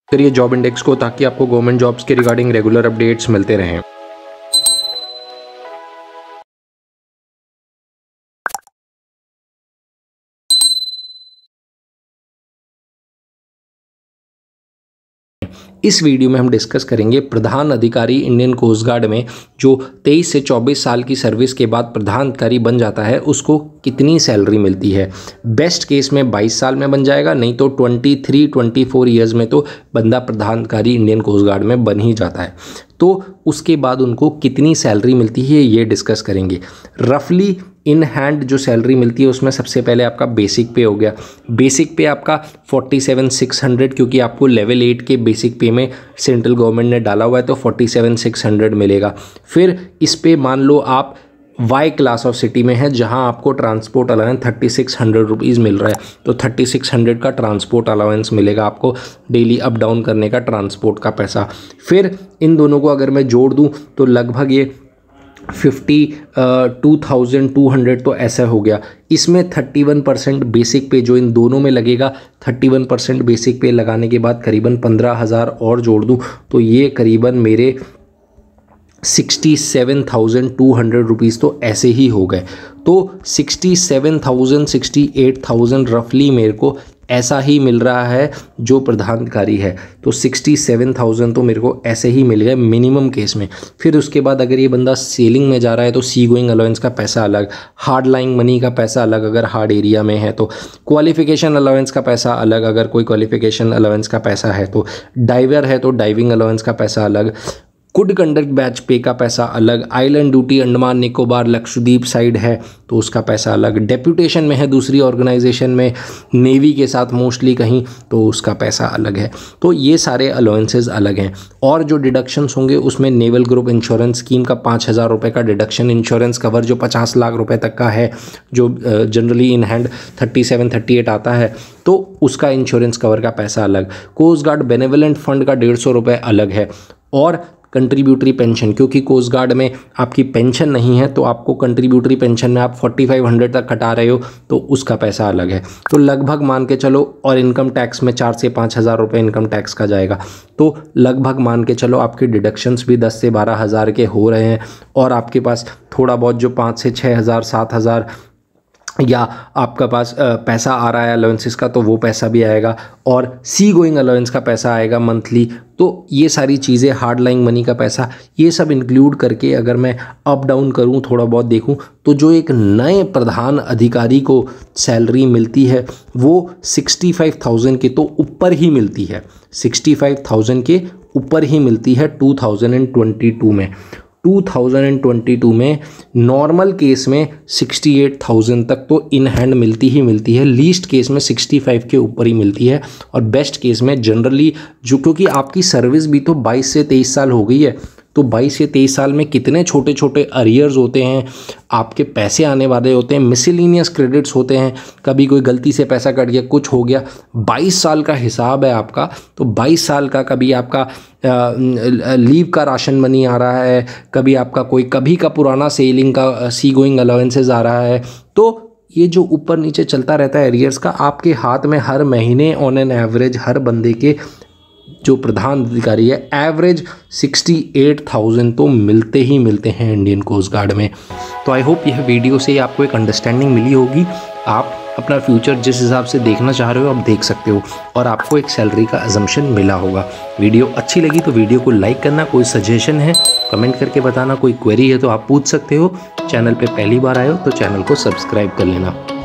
करिए job index को, ताकि आपको गवर्नमेंट जॉब्स के रिगार्डिंग रेगुलर अपडेट्स मिलते रहें। इस वीडियो में हम डिस्कस करेंगे प्रधान अधिकारी इंडियन कोस्ट गार्ड में जो 23 से 24 साल की सर्विस के बाद प्रधान अधिकारी बन जाता है उसको कितनी सैलरी मिलती है। बेस्ट केस में 22 साल में बन जाएगा, नहीं तो 23-24 ईयर्स में तो बंदा प्रधान अधिकारी इंडियन कोस्ट गार्ड में बन ही जाता है। तो उसके बाद उनको कितनी सैलरी मिलती है ये डिस्कस करेंगे। रफली इन हैंड जो सैलरी मिलती है उसमें सबसे पहले आपका बेसिक पे हो गया। बेसिक पे आपका 47,600, क्योंकि आपको लेवल 8 के बेसिक पे में सेंट्रल गवर्नमेंट ने डाला हुआ है तो 47,600 मिलेगा। फिर इस पे मान लो आप वाई क्लास ऑफ सिटी में है जहां आपको ट्रांसपोर्ट अलाउंस 3600 रुपीज़ मिल रहा है, तो 3600 का ट्रांसपोर्ट अलाउंस मिलेगा आपको, डेली अप डाउन करने का ट्रांसपोर्ट का पैसा। फिर इन दोनों को अगर मैं जोड़ दूं तो लगभग ये 52,200 तो ऐसा हो गया। इसमें 31% बेसिक पे जो इन दोनों में लगेगा, 31% बेसिक पे लगाने के बाद करीबन 15,000 और जोड़ दूं तो ये करीबन मेरे 67,200 रुपीज़ तो ऐसे ही हो गए। तो 67,000 68,000 रफली मेरे को ऐसा ही मिल रहा है जो प्रधान अधिकारी है, तो 67,000 तो मेरे को ऐसे ही मिल गए मिनिमम केस में। फिर उसके बाद अगर ये बंदा सेलिंग में जा रहा है तो सी गोइंग अलाउंस का पैसा अलग, हार्ड लाइंग मनी का पैसा अलग अगर हार्ड एरिया में है, तो क्वालिफिकेशन अलाउंस का पैसा अलग अगर कोई क्वालिफिकेशन अलाउंस का पैसा है, तो डाइवर है तो डाइविंग अलाउंस का पैसा अलग, गुड कंडक्ट बैच पे का पैसा अलग, island duty Andaman Nicobar Lakshadweep side है तो उसका पैसा अलग, डेप्यूटेशन में है दूसरी ऑर्गेनाइजेशन में नेवी के साथ मोस्टली कहीं तो उसका पैसा अलग है। तो ये सारे अलाउंसेस अलग हैं। और जो डिडक्शंस होंगे उसमें नेवल ग्रुप इंश्योरेंस स्कीम का 5,000 रुपये का डिडक्शन, इंश्योरेंस कवर जो 50 लाख रुपए तक का है, जो जनरली इन हैंड 37-38 आता है, तो उसका इंश्योरेंस कवर का पैसा अलग। कोस्ट गार्ड बेनेवलेंट फंड का 150 रुपये अलग है। और कंट्रीब्यूटरी पेंशन, क्योंकि कोस्ट गार्ड में आपकी पेंशन नहीं है तो आपको कंट्रीब्यूटरी पेंशन में आप 4500 तक कटा रहे हो तो उसका पैसा अलग है। तो लगभग मान के चलो, और इनकम टैक्स में 4 से 5,000 रुपये इनकम टैक्स का जाएगा, तो लगभग मान के चलो आपके डिडक्शंस भी 10 से 12,000 के हो रहे हैं। और आपके पास थोड़ा बहुत जो 5 से 6,000 7,000 या आपका पास पैसा आ रहा है अलाउंसेस का, तो वो पैसा भी आएगा। और सी गोइंग अलाउंस का पैसा आएगा मंथली। तो ये सारी चीज़ें, हार्ड लाइंग मनी का पैसा, ये सब इंक्लूड करके अगर मैं अप डाउन करूँ थोड़ा बहुत देखूँ तो जो एक नए प्रधान अधिकारी को सैलरी मिलती है वो 65,000 के तो ऊपर ही मिलती है, 65,000 के ऊपर ही मिलती है 2022 में। 2022 में नॉर्मल केस में 68,000 तक तो इन हैंड मिलती ही मिलती है, लीस्ट केस में 65 के ऊपर ही मिलती है। और बेस्ट केस में जनरली जो, क्योंकि आपकी सर्विस भी तो 22 से 23 साल हो गई है, तो 22 से 23 साल में कितने छोटे छोटे अरियर्स होते हैं, आपके पैसे आने वाले होते हैं, मिसलिनियस क्रेडिट्स होते हैं, कभी कोई गलती से पैसा कट गया, कुछ हो गया, 22 साल का हिसाब है आपका। तो 22 साल का कभी आपका लीव का राशन मनी आ रहा है, कभी आपका कोई कभी का पुराना सेलिंग का सी गोइंग अलाउंसेस आ रहा है, तो ये जो ऊपर नीचे चलता रहता है एरियर्स का, आपके हाथ में हर महीने ऑन एन एवरेज हर बंदे के जो प्रधान अधिकारी है एवरेज 68,000 तो मिलते ही मिलते हैं इंडियन कोस्ट गार्ड में। तो आई होप यह वीडियो से आपको एक अंडरस्टैंडिंग मिली होगी। आप अपना फ्यूचर जिस हिसाब से देखना चाह रहे हो आप देख सकते हो, और आपको एक सैलरी का अजम्पशन मिला होगा। वीडियो अच्छी लगी तो वीडियो को लाइक करना, कोई सजेशन है कमेंट करके बताना, कोई क्वेरी है तो आप पूछ सकते हो। चैनल पे पहली बार आए हो तो चैनल को सब्सक्राइब कर लेना।